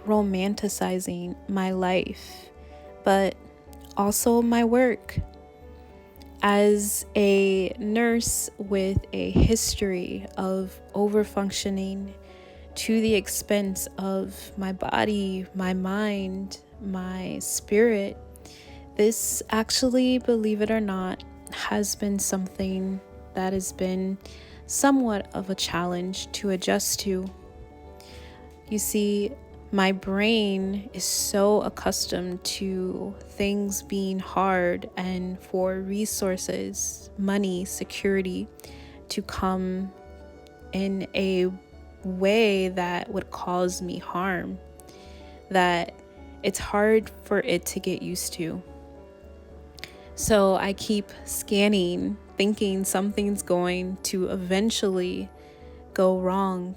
romanticizing my life, but also my work. As a nurse with a history of overfunctioning to the expense of my body, my mind, my spirit, this actually, believe it or not, has been something that has been somewhat of a challenge to adjust to. You see, my brain is so accustomed to things being hard and for resources, money, security to come in a way that would cause me harm, that it's hard for it to get used to. So I keep scanning, thinking something's going to eventually go wrong.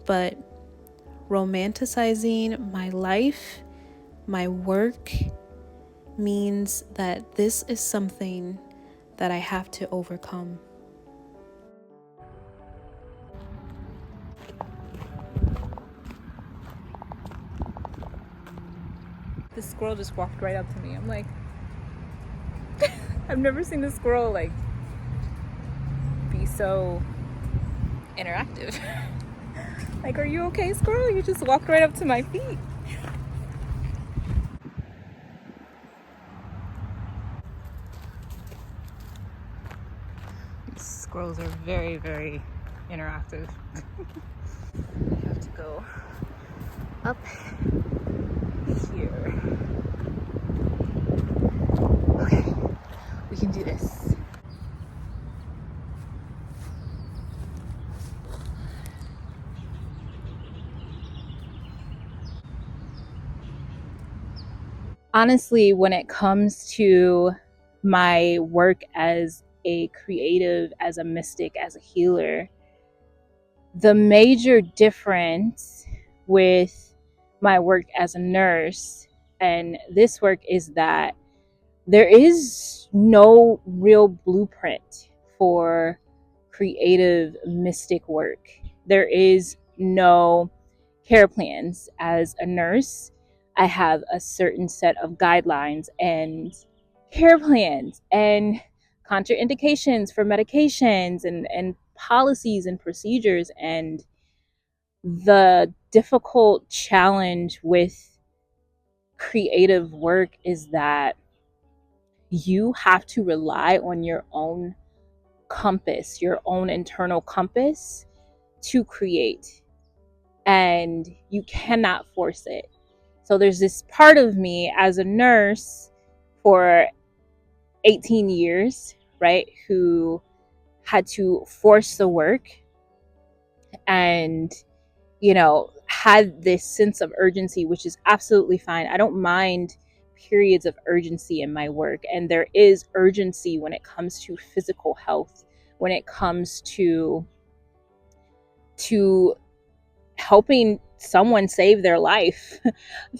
But romanticizing my life, my work, means that this is something that I have to overcome. This squirrel just walked right up to me. I'm like, I've never seen this squirrel like be so interactive. Like, are you okay, squirrel? You just walked right up to my feet. These squirrels are very, very interactive. I have to go up here. Okay, we can do this. Honestly, when it comes to my work as a creative, as a mystic, as a healer, the major difference with my work as a nurse and this work is that there is no real blueprint for creative mystic work. There is no care plans. As a nurse, I have a certain set of guidelines and care plans and contraindications for medications and policies and procedures. And the difficult challenge with creative work is that you have to rely on your own compass, your own internal compass to create, and you cannot force it. So there's this part of me as a nurse for 18 years, right, who had to force the work and, had this sense of urgency, which is absolutely fine. I don't mind periods of urgency in my work. And there is urgency when it comes to physical health, when it comes to helping someone save their life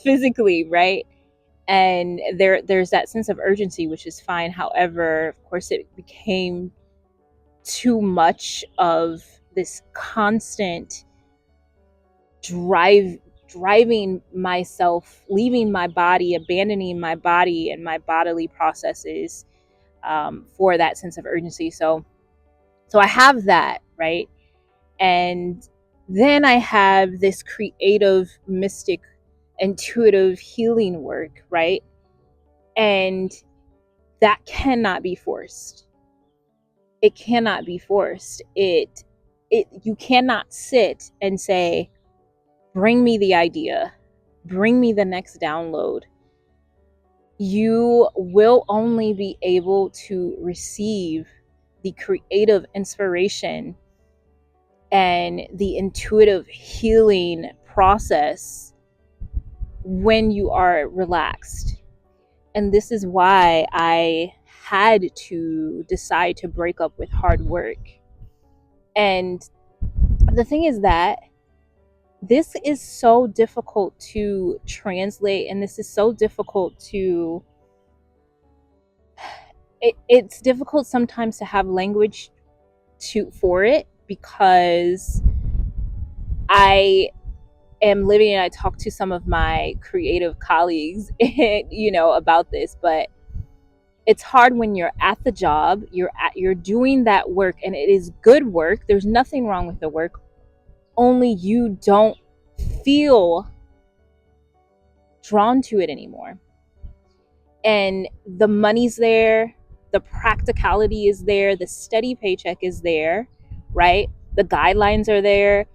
physically, right? And there's that sense of urgency, which is fine. However, of course, it became too much of this constant driving myself, leaving my body, abandoning my body and my bodily processes, for that sense of urgency. So I have that, right? And then I have this creative, mystic, intuitive healing work, right? And that cannot be forced. It cannot be forced. You cannot sit and say, bring me the idea, bring me the next download. You will only be able to receive the creative inspiration and the intuitive healing process when you are relaxed. And this is why I had to decide to break up with hard work. And the thing is that this is so difficult to translate, and this is so difficult to it's difficult sometimes to have language for it, because I am living, and I talk to some of my creative colleagues, about this, but it's hard when you're at the job, you're doing that work, and it is good work. There's nothing wrong with the work. Only you don't feel drawn to it anymore. And the money's there, the practicality is there, the steady paycheck is there, right? The guidelines are there.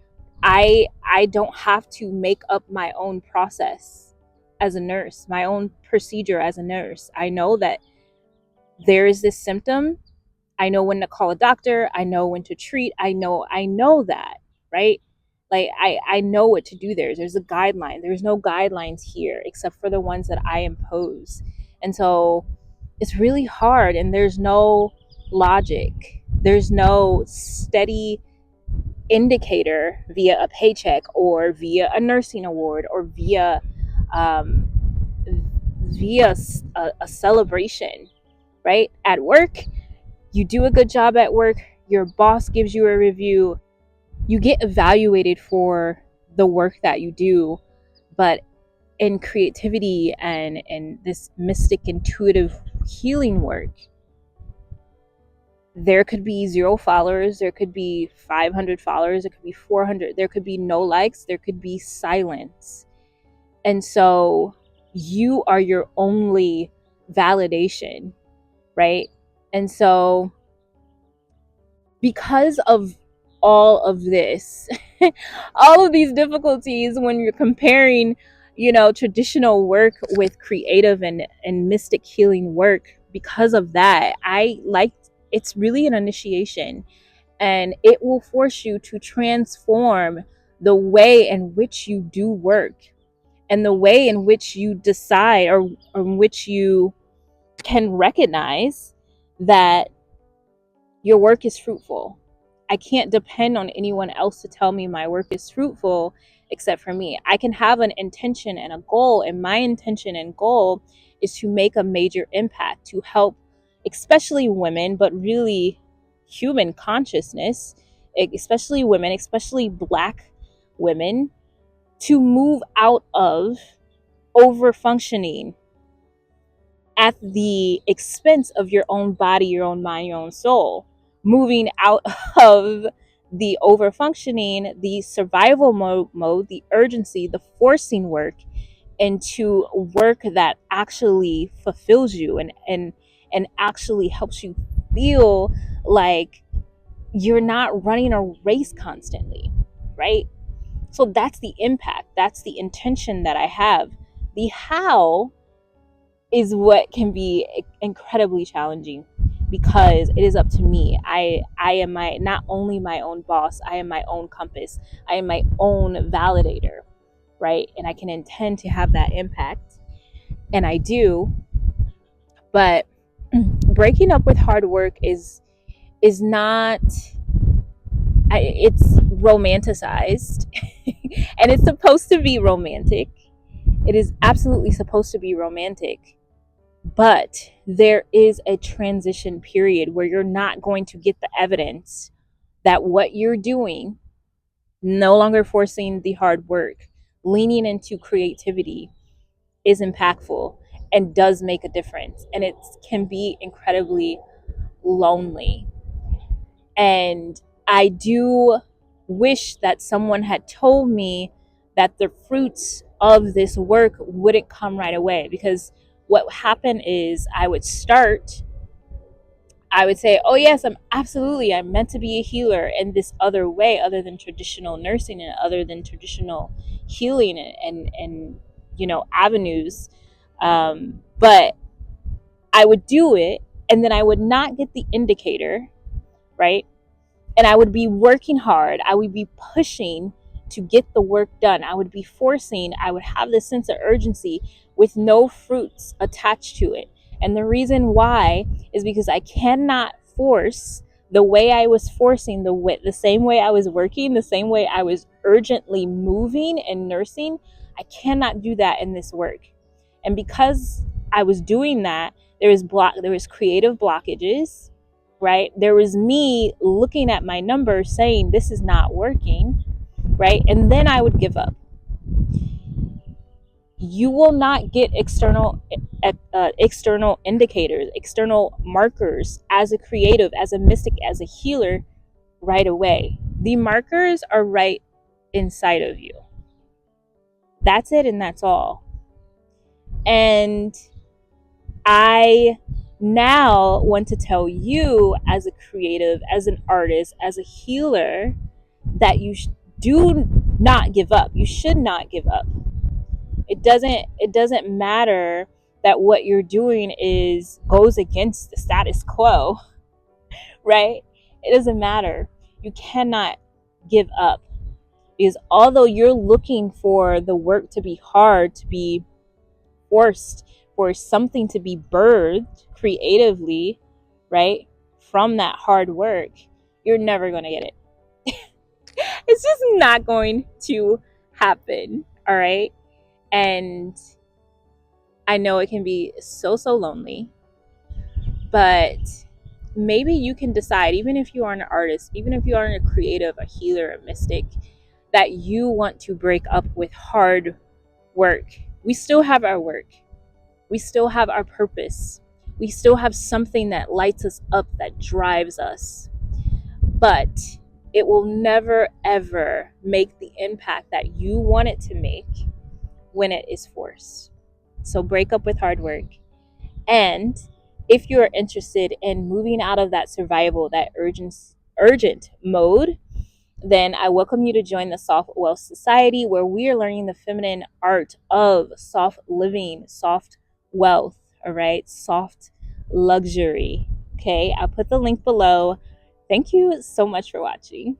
I don't have to make up my own process as a nurse, my own procedure as a nurse. I know that there is this symptom. I know when to call a doctor. I know when to treat. I know that, right? Like I know what to do there. There's a guideline. There's no guidelines here except for the ones that I impose. And so it's really hard, and there's no logic. There's no steady indicator via a paycheck or via a nursing award or um, via a celebration, right? At work, you do a good job at work, your boss gives you a review, you get evaluated for the work that you do. But in creativity and this mystic intuitive healing work, there could be 0 followers, there could be 500 followers, there could be 400, there could be no likes, there could be silence. And so you are your only validation, right? And so because of all of this, all of these difficulties, when you're comparing, traditional work with creative and mystic healing work, because of that, it's really an initiation, and it will force you to transform the way in which you do work and the way in which you decide, or in which you can recognize that your work is fruitful. I can't depend on anyone else to tell me my work is fruitful except for me. I can have an intention and a goal, and my intention and goal is to make a major impact, to help especially women, but really human consciousness, especially women, especially Black women, to move out of over functioning at the expense of your own body, your own mind, your own soul, moving out of the over functioning, the survival mode, the urgency, the forcing work, into work that actually fulfills you and actually helps you feel like you're not running a race constantly, right? So that's the impact, that's the intention that I have. The how is what can be incredibly challenging, because it is up to me. I am my not only my own boss, I am my own compass, I am my own validator, right? And I can intend to have that impact, and I do. But breaking up with hard work is not, it's romanticized and it's supposed to be romantic. It is absolutely supposed to be romantic. But there is a transition period where you're not going to get the evidence that what you're doing, no longer forcing the hard work, leaning into creativity, is impactful and does make a difference. And it can be incredibly lonely. And I do wish that someone had told me that the fruits of this work wouldn't come right away, because what happened is I would say, oh yes, I'm meant to be a healer in this other way, other than traditional nursing and other than traditional healing and avenues. But I would do it, and then I would not get the indicator, right? And I would be working hard. I would be pushing to get the work done. I would be forcing. I would have this sense of urgency with no fruits attached to it. And the reason why is because I cannot force the way I was forcing, the same way I was working, the same way I was urgently moving and nursing. I cannot do that in this work. And because I was doing that, there was creative blockages, right? There was me looking at my numbers saying this is not working, right? And then I would give up. you will not get external indicators, external markers as a creative, as a mystic, as a healer right away. The markers are right inside of you. That's it, and that's all. And I now want to tell you, as a creative, as an artist, as a healer, that do not give up. You should not give up. It doesn't matter that what you're doing is goes against the status quo, right? It doesn't matter. You cannot give up, because although you're looking for the work to be hard, to be forced, for something to be birthed creatively, right, from that hard work, you're never going to get it. It's just not going to happen. All right. And I know it can be so, so lonely, but maybe you can decide, even if you are an artist, even if you are a creative, a healer, a mystic, that you want to break up with hard work. We still have our work. We still have our purpose. We still have something that lights us up, that drives us. But it will never, ever make the impact that you want it to make when it is forced. So break up with hard work. And if you're interested in moving out of that survival, that urgent mode, then I welcome you to join the Soft Wealth Society, where we are learning the feminine art of soft living, soft wealth, all right? Soft luxury. Okay, I'll put the link below. Thank you so much for watching.